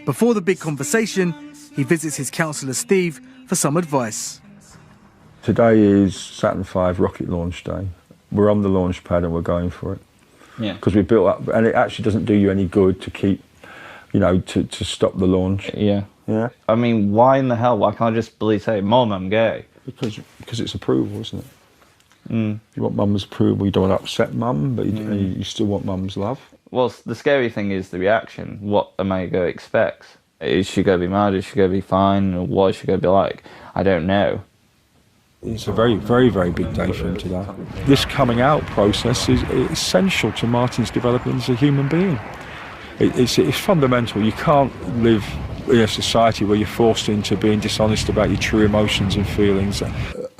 Before the big conversation, he visits his counsellor Steve for some advice. Today is Saturn V rocket launch day. We're on the launch pad and we're going for it. Yeah. Because we built up, and it actually doesn't do you any good to keep, you know, to stop the launch. Yeah. Yeah. I mean, why in the hell? Why can't I just say, Mum, I'm gay? Because it's approval, isn't it? Mm. You want mum's approval, you don't want to upset mum, but you still want mum's love. Well, the scary thing is the reaction. What am I going to expect? Is she going to be mad? Is she going to be fine? Or what is she going to be like? I don't know. It's a very, very, very big day for him today. This coming out process is essential to Martin's development as a human being. It's fundamental. You can't live in a society where you're forced into being dishonest about your true emotions and feelings.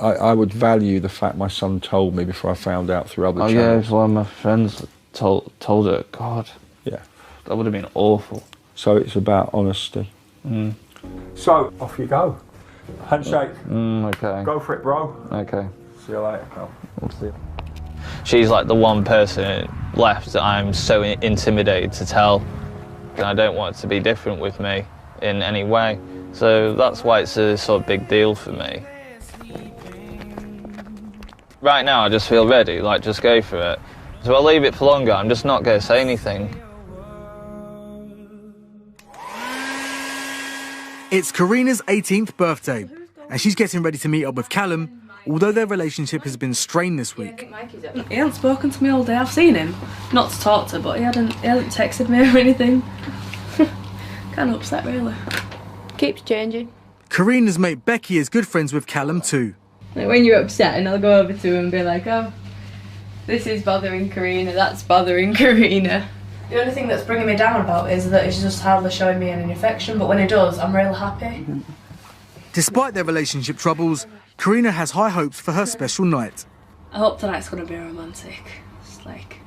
I would value the fact my son told me before I found out through other channels. Yeah, one of my friends told her. God, yeah, that would have been awful. So it's about honesty. Mm. So off you go. Handshake. Okay. Go for it, bro. Okay. See you later, pal. We'll see. She's like the one person left that I'm so intimidated to tell, and I don't want it to be different with me in any way. So that's why it's a sort of big deal for me. Right now, I just feel ready, like just go for it. So I'll leave it for longer, I'm just not going to say anything. It's Karina's 18th birthday, and she's getting ready to meet up with Callum, although their relationship has been strained this week. He hasn't spoken to me all day. I've seen him, not to talk to, but he hasn't texted me or anything. Kind of upset, really. Keeps changing. Karina's mate Becky is good friends with Callum too. Like when you're upset and I'll go over to him and be like, oh, this is bothering Karina, that's bothering Karina. The only thing that's bringing me down about it is that he's just hardly showing me any affection, but when he does, I'm real happy. Despite their relationship troubles, Karina has high hopes for her special night. I hope tonight's going to be romantic. It's like,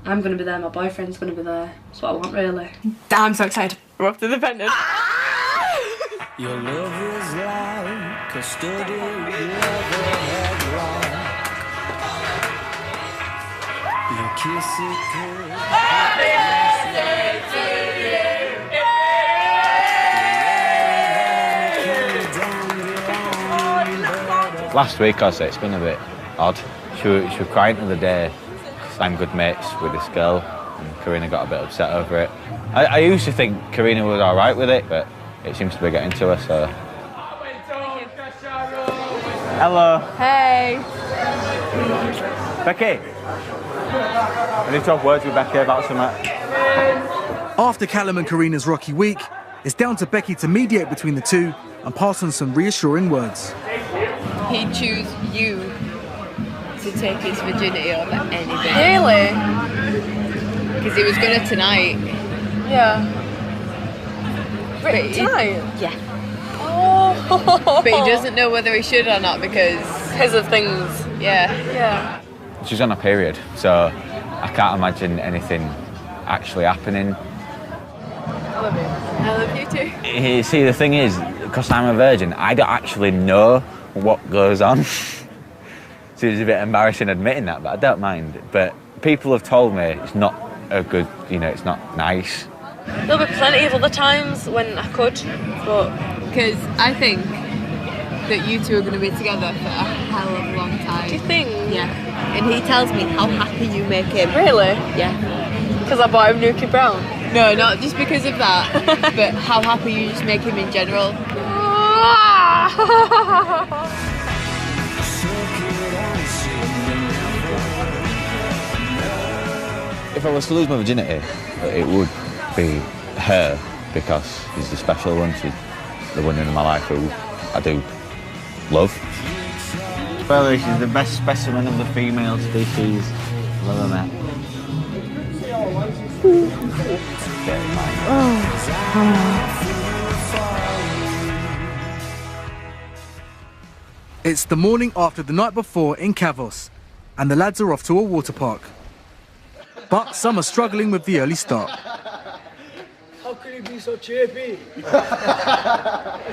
I'm going to be there, my boyfriend's going to be there. That's what I want, really. I'm so excited. We're off to the pendant. Your love is like a study you ever had wrong. Your kiss it could. Last week or so, it's been a bit odd. She was crying the other day because I'm good mates with this girl, and Karina got a bit upset over it. I used to think Karina was all right with it, but it seems to be getting to her, so... Hello. Hey. Becky. I need to have words with Becky about something. After Callum and Karina's rocky week, it's down to Becky to mediate between the two and pass on some reassuring words. He'd choose you to take his virginity over anything. Really? Because he was gonna tonight. Yeah. But Tonight? Yeah. Oh. But he doesn't know whether he should or not because of things. Yeah. Yeah. She's on a period, so I can't imagine anything actually happening. I love you. I love you too. You see, the thing is, because I'm a virgin, I don't actually know what goes on. So it's a bit embarrassing admitting that, but I don't mind. But people have told me it's not a good, you know, it's not nice. There'll be plenty of other times when I could, but... Because I think that you two are going to be together for a hell of a long time. Do you think? Yeah. And he tells me how happy you make him. Really? Yeah. Because I bought him Nuki Brown? No, not just because of that, but how happy you just make him in general. If I was to lose my virginity, it would be her, because she's the special one. She's the one in my life who I do love. Well, she's the best specimen of the female species I've ever met. It's the morning after the night before in Kavos, and the lads are off to a water park. But some are struggling with the early start. How can you be so chirpy?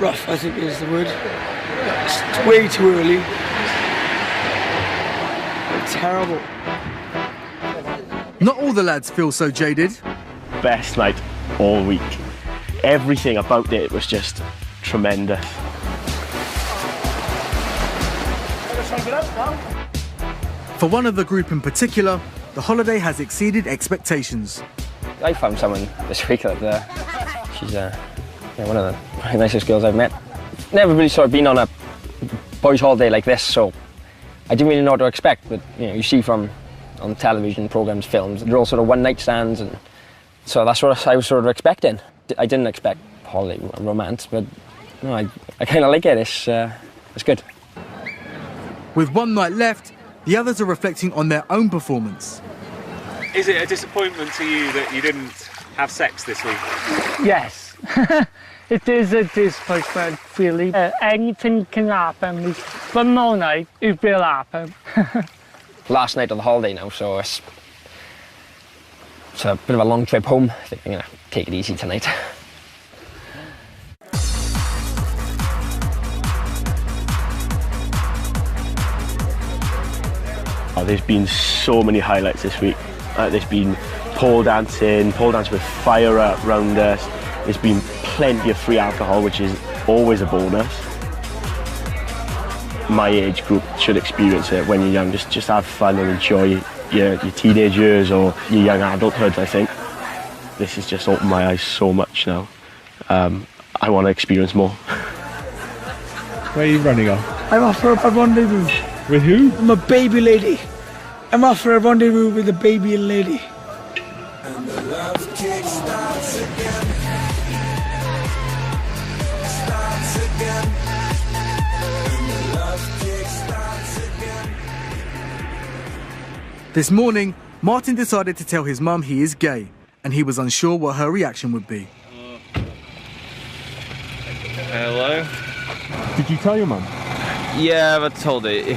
Rough, I think is the word. It's way too early. Terrible. Not all the lads feel so jaded. Best night all week. Everything about it was just tremendous. For one of the group in particular, the holiday has exceeded expectations. I found someone this week that she's one of the nicest girls I've met. Never really sort of been on a boys' holiday like this, so I didn't really know what to expect. But you see from on television programs, films, they're all sort of one-night stands, and so that's what I was sort of expecting. I didn't expect holiday romance, but no, I kind of like it. It's good. With one night left, the others are reflecting on their own performance. Is it a disappointment to you that you didn't have sex this week? Yes, it is a disappointment, really. Anything can happen, but no night, it will happen. Last night of the holiday now, so it's a bit of a long trip home. I think I'm going to take it easy tonight. Oh, there's been so many highlights this week. There's been pole dance with fire around us. There's been plenty of free alcohol, which is always a bonus. My age group should experience it when you're young. Just have fun and enjoy your teenage years or your young adulthood, I think. This has just opened my eyes so much now. I want to experience more. Where are you running off? I'm off for a rendezvous. With who? I'm a baby lady. I'm off for a rendezvous with a baby lady. And the love kick starts again. Starts again. And the love kick starts again. This morning, Martin decided to tell his mum he is gay, and he was unsure what her reaction would be. Hello? Did you tell your mum? Yeah, I told her.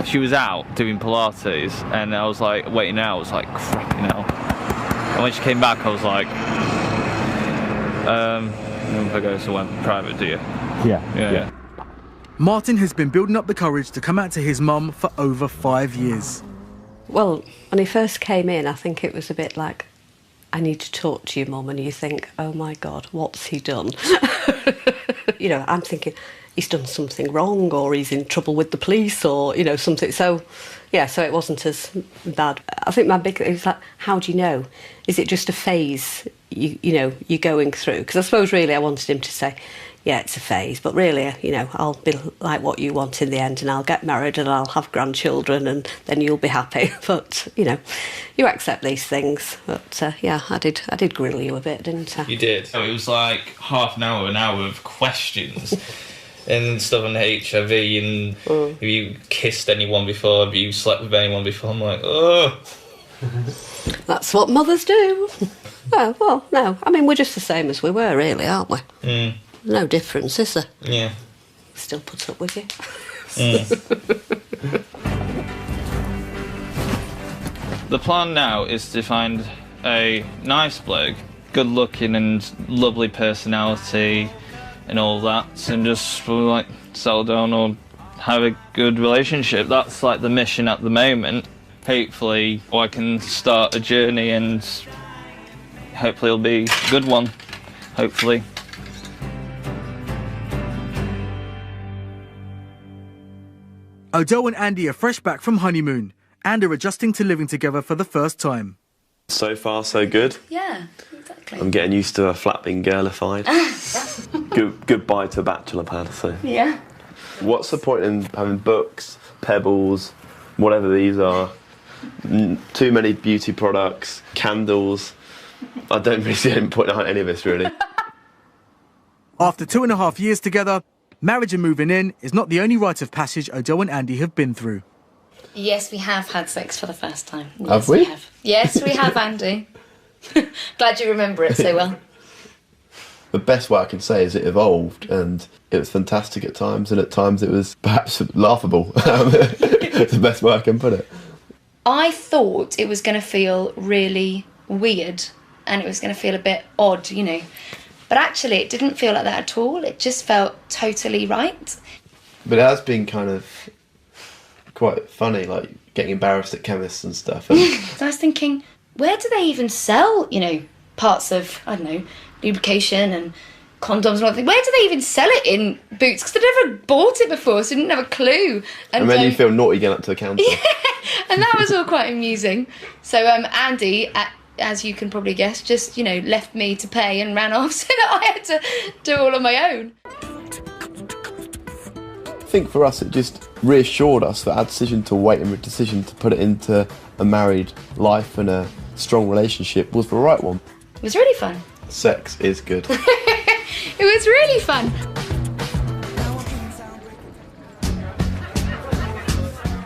She was out doing Pilates, and I was like, waiting out, I was like, crap, And when she came back, I was like, if I go somewhere private, do you? Yeah. Martin has been building up the courage to come out to his mum for over 5 years. Well, when he first came in, I think it was a bit like, I need to talk to you, Mum, and you think, oh my God, what's he done? I'm thinking, he's done something wrong, or he's in trouble with the police, or, something. So, so it wasn't as bad. I think my big thing is like, how do you know? Is it just a phase you're going through? Because I suppose really I wanted him to say, yeah, it's a phase, but really, I'll be like what you want in the end, and I'll get married and I'll have grandchildren, and then you'll be happy. But, you accept these things. But, I did grill you a bit, didn't I? You did. So it was like half an hour of questions. And stuff on HIV, and have you kissed anyone before? Have you slept with anyone before? I'm like, oh. That's what mothers do. Well, no. I mean, we're just the same as we were, really, aren't we? Mm. No difference, is there? Yeah. Still put up with you. The plan now is to find a nice bloke, good looking and lovely personality, and all that, and just settle down or have a good relationship. That's like the mission at the moment. Hopefully I can start a journey, and hopefully it'll be a good one. Hopefully. Odell and Andy are fresh back from honeymoon and are adjusting to living together for the first time. So far, so good. Yeah, exactly. I'm getting used to a flat being girlified. Goodbye to a bachelor pad, so. Yeah. What's the point in having books, pebbles, whatever these are, too many beauty products, candles, I don't really see any point out any of this, really. After 2.5 years together, marriage and moving in is not the only rite of passage Odell and Andy have been through. Yes, we have had sex for the first time. Yes, Have we? have. Yes, we have, Andy. Glad you remember it so well. The best way I can say is it evolved, and it was fantastic at times, and at times it was perhaps laughable. It's the best way I can put it. I thought it was going to feel really weird and it was going to feel a bit odd, you know. But actually it didn't feel like that at all. It just felt totally right. But it has been kind of quite funny, like getting embarrassed at chemists and stuff. And So I was thinking, where do they even sell, you know, parts of, I don't know, lubrication and condoms and all that? Where do they even sell it in Boots? Because I'd never bought it before, so I didn't have a clue. and then you feel naughty going up to the counter. And that was all quite amusing. So Andy, as you can probably guess, just, you know, left me to pay and ran off so that I had to do all on my own. I think for us it just reassured us that our decision to wait and our decision to put it into a married life and a strong relationship was the right one. It was really fun. Sex is good. It was really fun.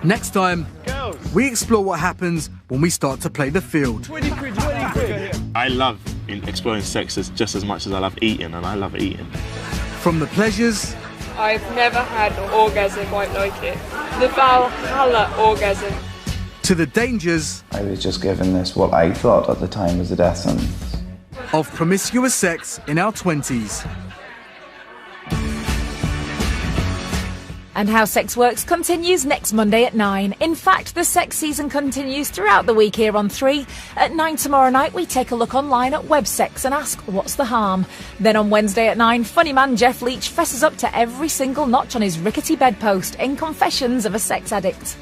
Next time, we explore what happens when we start to play the field. I love exploring sex just as much as I love eating, and I love eating. From the pleasures I've never had an orgasm quite like it. The Valhalla orgasm. to the dangers I was just given this, what I thought at the time was a death sentence. of promiscuous sex in our 20s. And How Sex Works continues next Monday at 9. In fact, the sex season continues throughout the week here on 3. At 9 tomorrow night, we take a look online at Websex and ask, what's the harm? Then on Wednesday at 9, funny man Jeff Leach fesses up to every single notch on his rickety bedpost in Confessions of a Sex Addict.